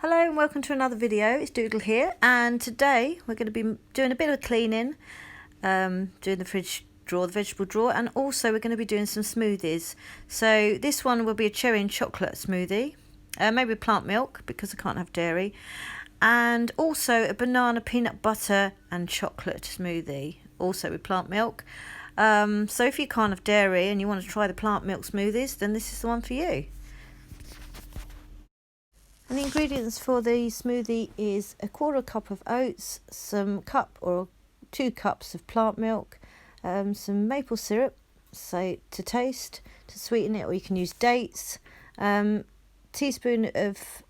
Hello and welcome to another video. It's Doodle here, and today we're going to be doing a bit of cleaning, doing the fridge drawer, the vegetable drawer, and also we're going to be doing some smoothies. So this one will be a cherry and chocolate smoothie, maybe plant milk because I can't have dairy, and also a banana peanut butter and chocolate smoothie, also with plant milk. So if you can't have dairy and you want to try the plant milk smoothies, then this is the one for you. And the ingredients for the smoothie is a quarter cup of oats, some cup or 2 cups of plant milk, some maple syrup, so to taste, to sweeten it, or you can use dates, teaspoon of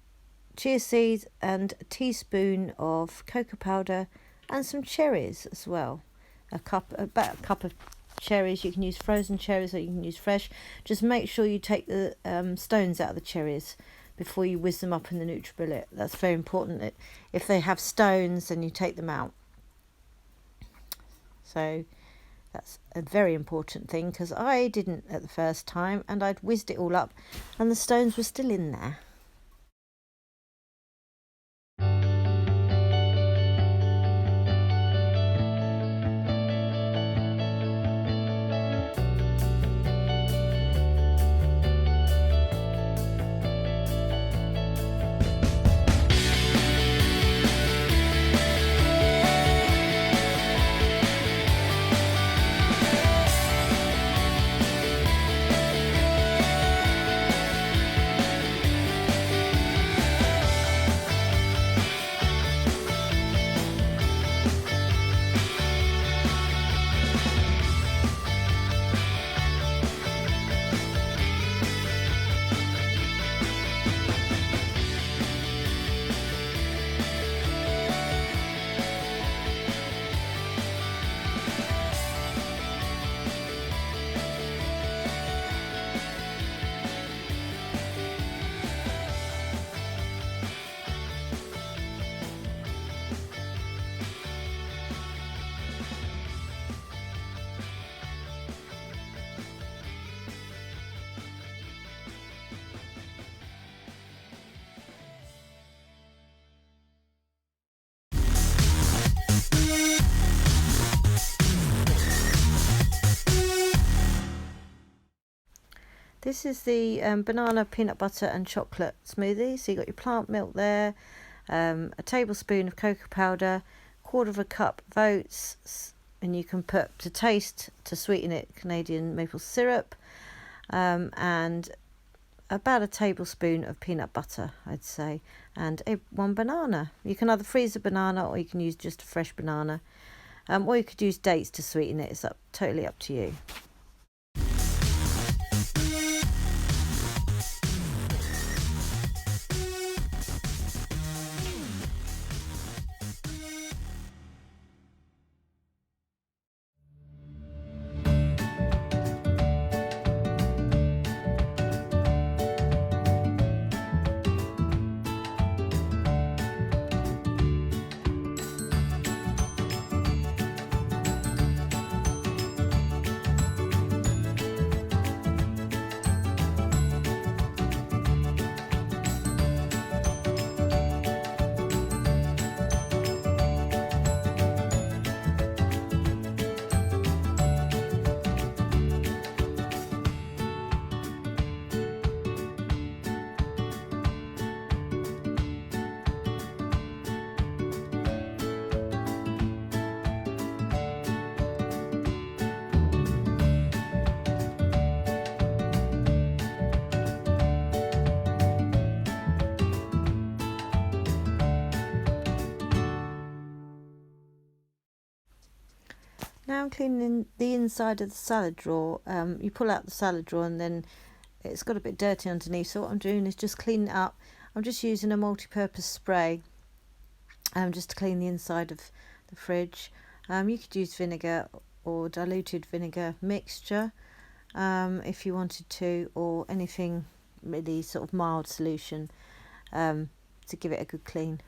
chia seeds and a teaspoon of cocoa powder, and some cherries as well. About a cup of cherries. You can use frozen cherries or you can use fresh. Just make sure you take the stones out of the cherries before you whiz them up in the NutriBullet. That's very important. That if they have stones, then you take them out. So that's a very important thing, because I didn't at the first time, and I'd whizzed it all up and the stones were still in there. This is the banana peanut butter and chocolate smoothie. So you got your plant milk there, a tablespoon of cocoa powder, quarter of a cup of oats, and you can put to taste, to sweeten it, Canadian maple syrup, and about a tablespoon of peanut butter, I'd say, and one banana. You can either freeze a banana or you can use just a fresh banana, or you could use dates to sweeten it. It's totally up to you. Now I'm cleaning the inside of the salad drawer. You pull out the salad drawer and then it's got a bit dirty underneath, so what I'm doing is just cleaning it up. I'm just using a multi-purpose spray just to clean the inside of the fridge. You could use vinegar or diluted vinegar mixture if you wanted to, or anything really sort of mild solution to give it a good clean.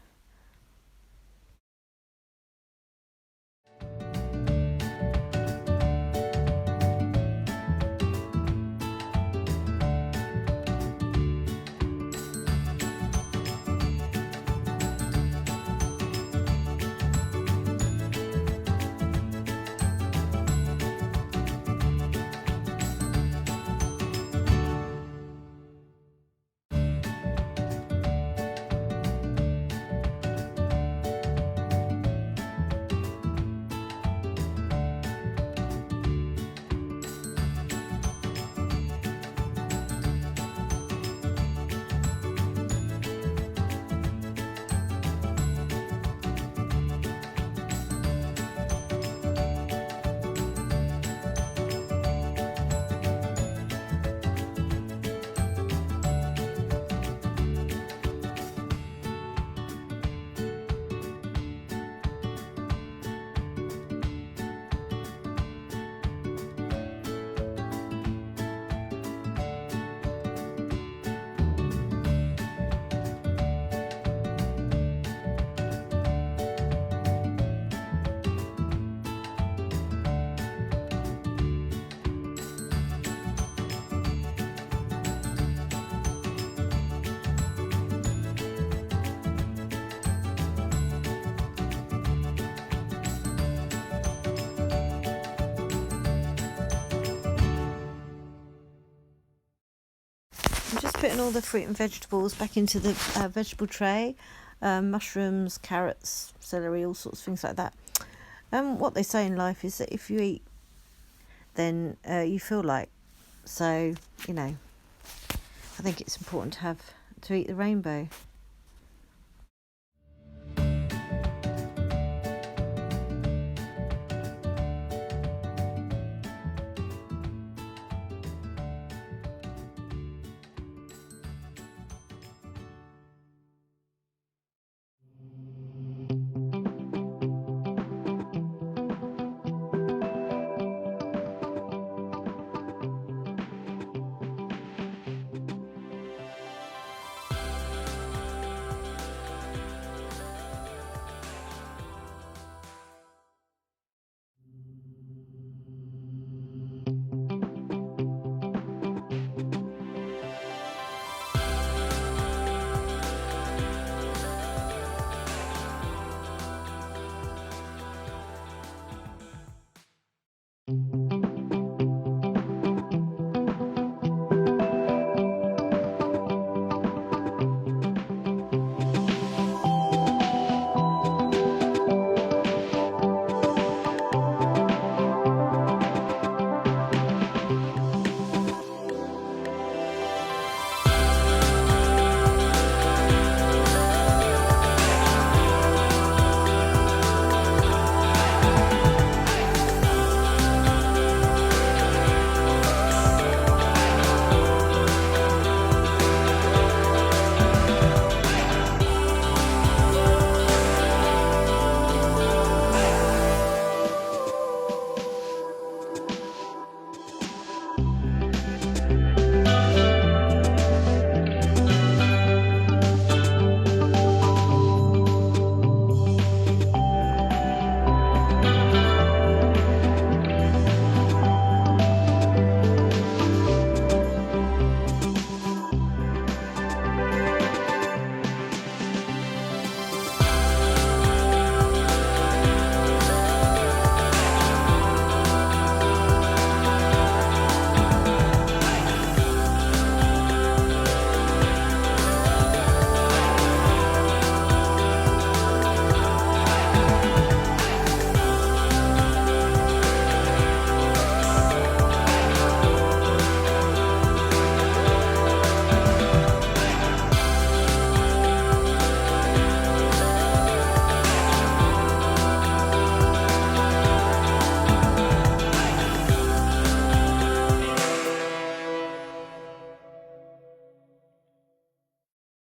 I'm just putting all the fruit and vegetables back into the vegetable tray. Mushrooms, carrots, celery, all sorts of things like that. What they say in life is that if you eat, then you feel like. So, you know, I think it's important to eat the rainbow.